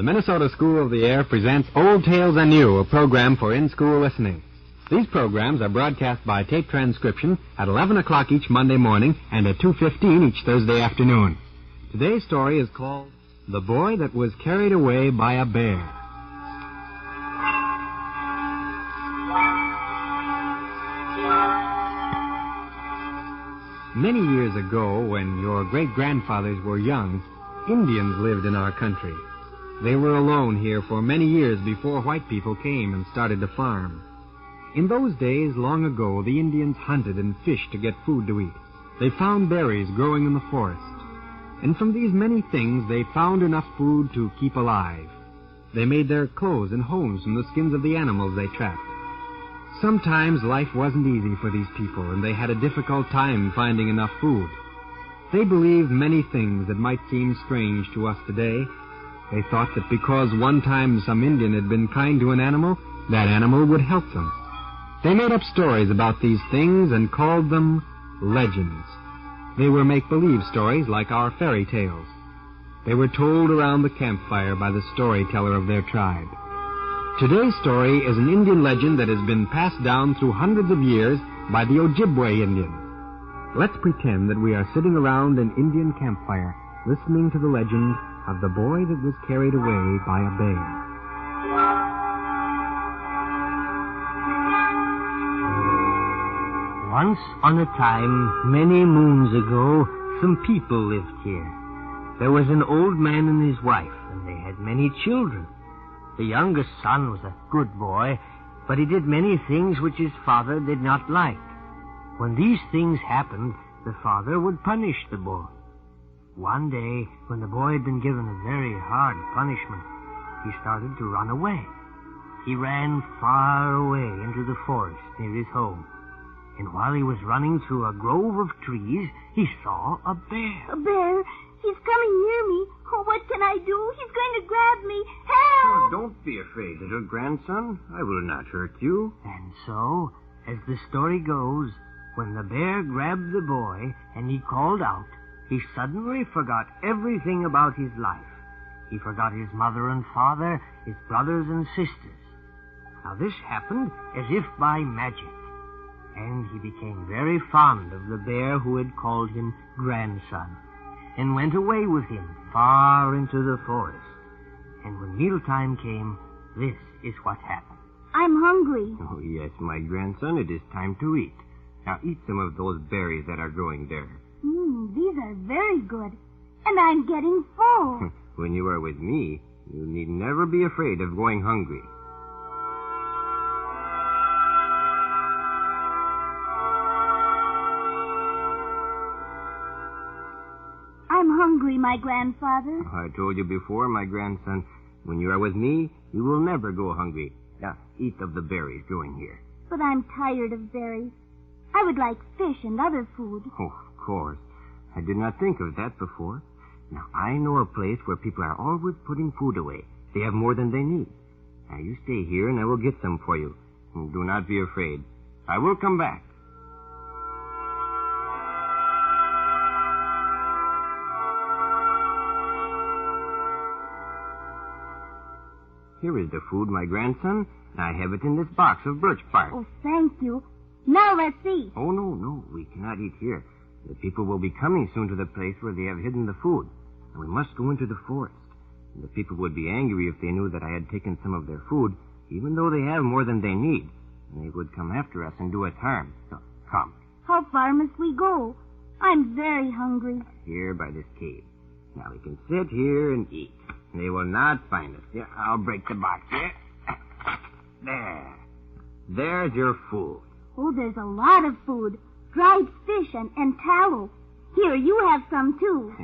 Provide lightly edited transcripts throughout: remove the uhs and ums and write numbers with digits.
Minnesota School of the Air presents Old Tales and New, a program for in-school listening. These programs are broadcast by tape transcription at 11 o'clock each Monday morning and at 2:15 each Thursday afternoon. Today's story is called The Boy That Was Carried Away by a Bear. Many years ago, when your great-grandfathers were young, Indians lived in our country. They were alone here for many years before white people came and started to farm. In those days, long ago, the Indians hunted and fished to get food to eat. They found berries growing in the forest. And from these many things, they found enough food to keep alive. They made their clothes and homes from the skins of the animals they trapped. Sometimes life wasn't easy for these people, and they had a difficult time finding enough food. They believed many things that might seem strange to us today. They thought that because one time some Indian had been kind to an animal, that animal would help them. They made up stories about these things and called them legends. They were make-believe stories like our fairy tales. They were told around the campfire by the storyteller of their tribe. Today's story is an Indian legend that has been passed down through hundreds of years by the Ojibwe Indian. Let's pretend that we are sitting around an Indian campfire, listening to the legend of the boy that was carried away by a bear. Once on a time, many moons ago, some people lived here. There was an old man and his wife, and they had many children. The youngest son was a good boy, but he did many things which his father did not like. When these things happened, the father would punish the boy. One day, when the boy had been given a very hard punishment, he started to run away. He ran far away into the forest near his home. And while he was running through a grove of trees, he saw a bear. A bear? He's coming near me. Oh, what can I do? He's going to grab me. Help! Oh, don't be afraid, little grandson. I will not hurt you. And so, as the story goes, when the bear grabbed the boy and he called out, he suddenly forgot everything about his life. He forgot his mother and father, his brothers and sisters. Now this happened as if by magic. And he became very fond of the bear who had called him grandson, and went away with him far into the forest. And when mealtime came, this is what happened. I'm hungry. Oh, yes, my grandson, it is time to eat. Now eat some of those berries that are growing there. These are very good. And I'm getting full. When you are with me, you need never be afraid of going hungry. I'm hungry, my grandfather. I told you before, my grandson, when you are with me, you will never go hungry. Now, eat of the berries growing here. But I'm tired of berries. I would like fish and other food. Oh, of course. I did not think of that before. Now, I know a place where people are always putting food away. They have more than they need. Now, you stay here and I will get some for you. And do not be afraid. I will come back. Here is the food, my grandson. I have it in this box of birch bark. Oh, thank you. Now let's eat. Oh, no. We cannot eat here. The people will be coming soon to the place where they have hidden the food. And we must go into the forest. And the people would be angry if they knew that I had taken some of their food, even though they have more than they need. And they would come after us and do us harm. So, come. How far must we go? I'm very hungry. Here by this cave. Now we can sit here and eat. They will not find us. Here, I'll break the box here. There. There's your food. Oh, there's a lot of food. Dried fish and tallow. Here, you have some, too.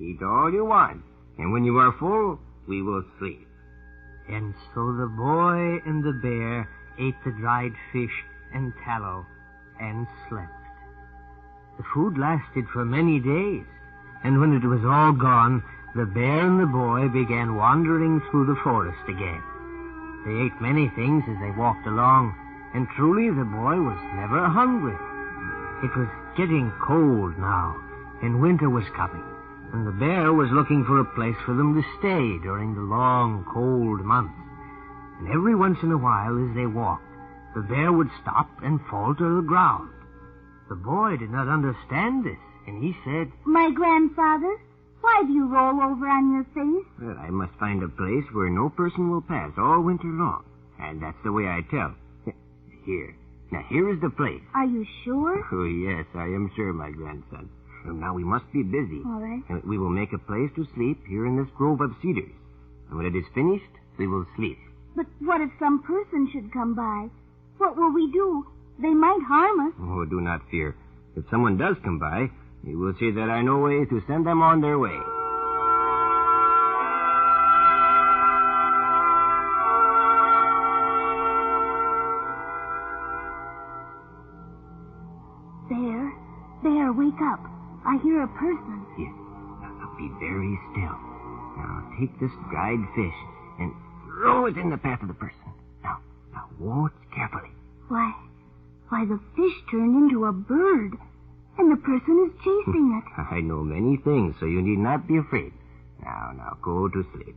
Eat all you want. And when you are full, we will sleep. And so the boy and the bear ate the dried fish and tallow and slept. The food lasted for many days, and when it was all gone, the bear and the boy began wandering through the forest again. They ate many things as they walked along, and truly the boy was never hungry. It was getting cold now, and winter was coming. and the bear was looking for a place for them to stay during the long, cold months. And every once in a while, as they walked, the bear would stop and fall to the ground. The boy did not understand this, and he said, My grandfather, why do you roll over on your face? Well, I must find a place where no person will pass all winter long. And that's the way I tell. Here. Now, here is the place. Are you sure? Oh, yes, I am sure, my grandson. Now, we must be busy. All right. And we will make a place to sleep here in this grove of cedars. And when it is finished, we will sleep. But what if some person should come by? What will we do? They might harm us. Oh, do not fear. If someone does come by, you will see that I know ways to send them on their way. Bear, wake up. I hear a person. Yes. Now, be very still. Now, take this dried fish and throw it in the path of the person. Now, watch carefully. Why, the fish turned into a bird, and the person is chasing it. I know many things, so you need not be afraid. Now, go to sleep.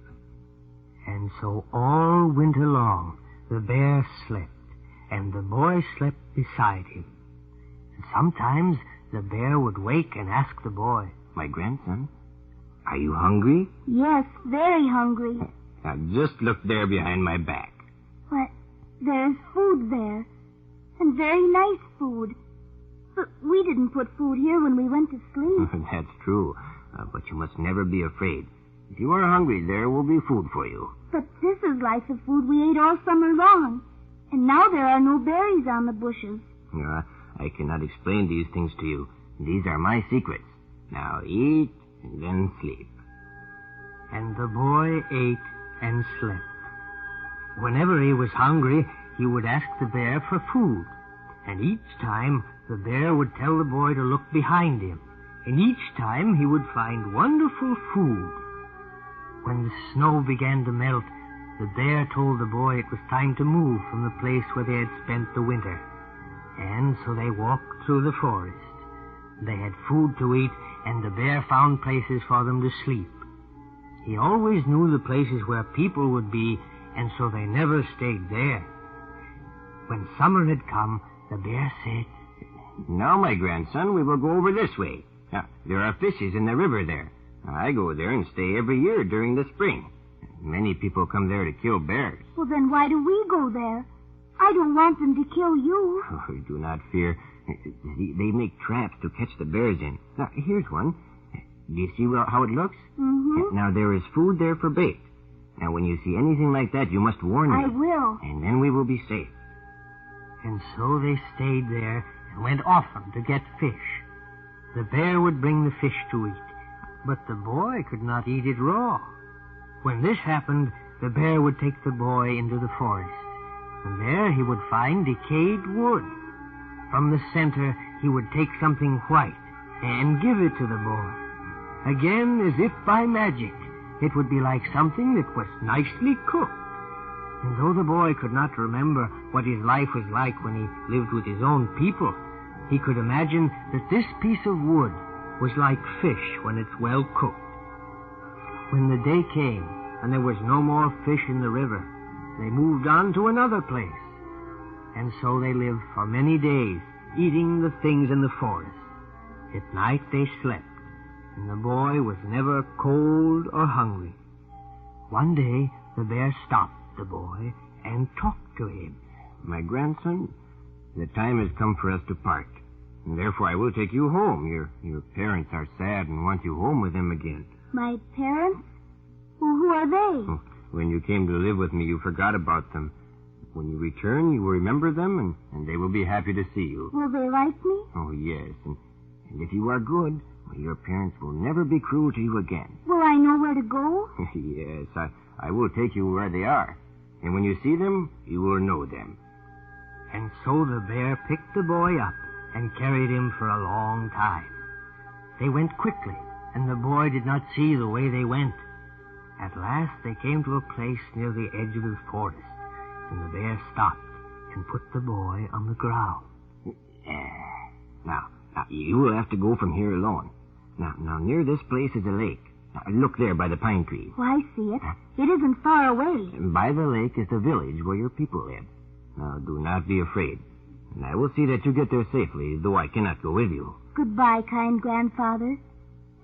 And so all winter long, the bear slept, and the boy slept beside him. And sometimes the bear would wake and ask the boy, My grandson, are you hungry? Yes, very hungry. Now, just look there behind my back. But there's food there, and very nice food. But we didn't put food here when we went to sleep. That's true, but you must never be afraid. If you are hungry, there will be food for you. But this is like the food we ate all summer long, and now there are no berries on the bushes. I cannot explain these things to you. These are my secrets. Now eat and then sleep. And the boy ate and slept. Whenever he was hungry, he would ask the bear for food. And each time, the bear would tell the boy to look behind him. And each time, he would find wonderful food. When the snow began to melt, the bear told the boy it was time to move from the place where they had spent the winter. And so they walked through the forest. They had food to eat, and the bear found places for them to sleep. He always knew the places where people would be, and so they never stayed there. When summer had come, the bear said, Now, my grandson, we will go over this way. Now, there are fishes in the river there. I go there and stay every year during the spring. Many people come there to kill bears. Well, then why do we go there? I don't want them to kill you. Oh, do not fear. They make traps to catch the bears in. Now, here's one. Do you see how it looks? Mm-hmm. Now, there is food there for bait. Now, when you see anything like that, you must warn me. I will. And then we will be safe. And so they stayed there and went often to get fish. The bear would bring the fish to eat, but the boy could not eat it raw. When this happened, the bear would take the boy into the forest, and there he would find decayed wood. From the center, he would take something white and give it to the boy. Again, as if by magic, it would be like something that was nicely cooked. And though the boy could not remember what his life was like when he lived with his own people, he could imagine that this piece of wood was like fish when it's well cooked. When the day came and there was no more fish in the river, they moved on to another place. And so they lived for many days, eating the things in the forest. At night they slept, and the boy was never cold or hungry. One day the bear stopped the boy and talked to him. My grandson, the time has come for us to part, and therefore I will take you home. Your parents are sad and want you home with them again. My parents? Well, who are they? When you came to live with me, you forgot about them. When you return, you will remember them, and they will be happy to see you. Will they like me? Oh, yes, and if you are good, well, your parents will never be cruel to you again. Will I know where to go? Yes, I will take you where they are. And when you see them, you will know them. And so the bear picked the boy up and carried him for a long time. They went quickly, and the boy did not see the way they went. At last they came to a place near the edge of the forest, and the bear stopped and put the boy on the ground. Now, you will have to go from here alone. Now, near this place is a lake. Now, look there by the pine tree. Oh, I see it. It isn't far away. And by the lake is the village where your people live. Now, do not be afraid. And I will see that you get there safely, though I cannot go with you. Goodbye, kind grandfather.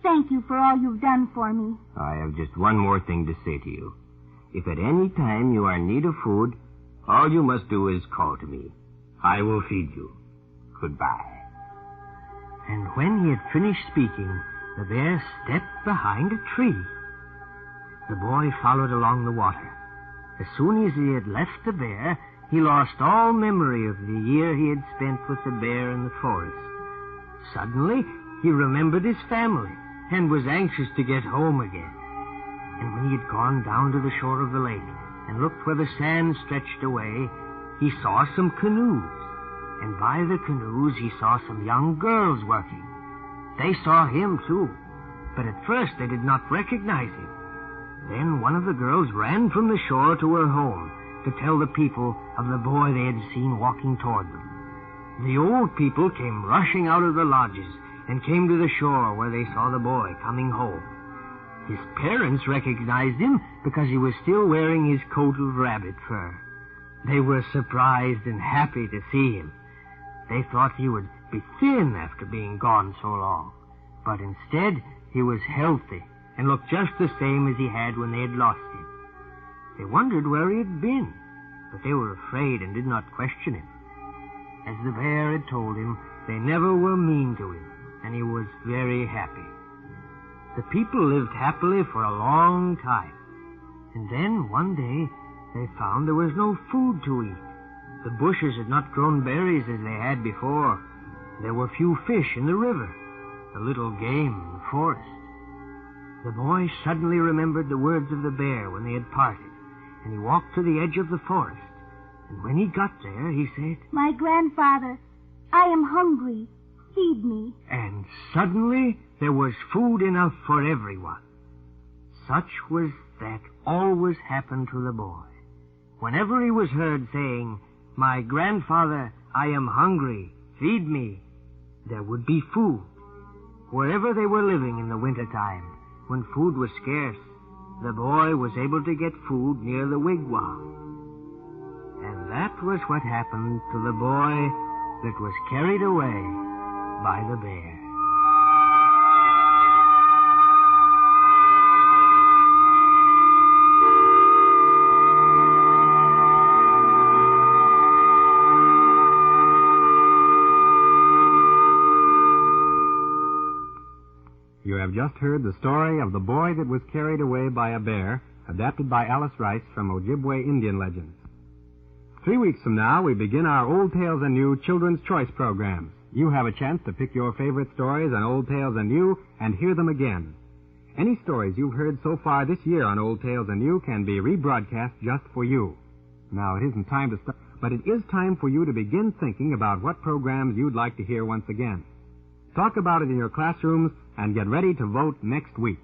Thank you for all you've done for me. I have just one more thing to say to you. If at any time you are in need of food, all you must do is call to me. I will feed you. Goodbye. And when he had finished speaking, the bear stepped behind a tree. The boy followed along the water. As soon as he had left the bear, he lost all memory of the year he had spent with the bear in the forest. Suddenly, he remembered his family and was anxious to get home again. And when he had gone down to the shore of the lake and looked where the sand stretched away, he saw some canoes. And by the canoes, he saw some young girls working. They saw him, too, but at first they did not recognize him. Then one of the girls ran from the shore to her home to tell the people of the boy they had seen walking toward them. The old people came rushing out of the lodges and came to the shore where they saw the boy coming home. His parents recognized him because he was still wearing his coat of rabbit fur. They were surprised and happy to see him. They thought he would be thin after being gone so long, but instead he was healthy and looked just the same as he had when they had lost him. They wondered where he had been, but they were afraid and did not question him. As the bear had told him, they never were mean to him, and he was very happy. The people lived happily for a long time, and then one day they found there was no food to eat. The bushes had not grown berries as they had before. There were few fish in the river, the little game in the forest. The boy suddenly remembered the words of the bear when they had parted, and he walked to the edge of the forest. And when he got there, he said, My grandfather, I am hungry. Feed me. And suddenly there was food enough for everyone. Such was that always happened to the boy. Whenever he was heard saying, My grandfather, I am hungry, feed me, there would be food. Wherever they were living in the winter time, when food was scarce, the boy was able to get food near the wigwam. And that was what happened to the boy that was carried away by the bear. You have just heard the story of the boy that was carried away by a bear, adapted by Alice Rice from Ojibwe Indian Legends. 3 weeks from now, we begin our Old Tales and New Children's Choice programs. You have a chance to pick your favorite stories on Old Tales and New and hear them again. Any stories you've heard so far this year on Old Tales and New can be rebroadcast just for you. Now, it isn't time to start, but it is time for you to begin thinking about what programs you'd like to hear once again. Talk about it in your classrooms and get ready to vote next week.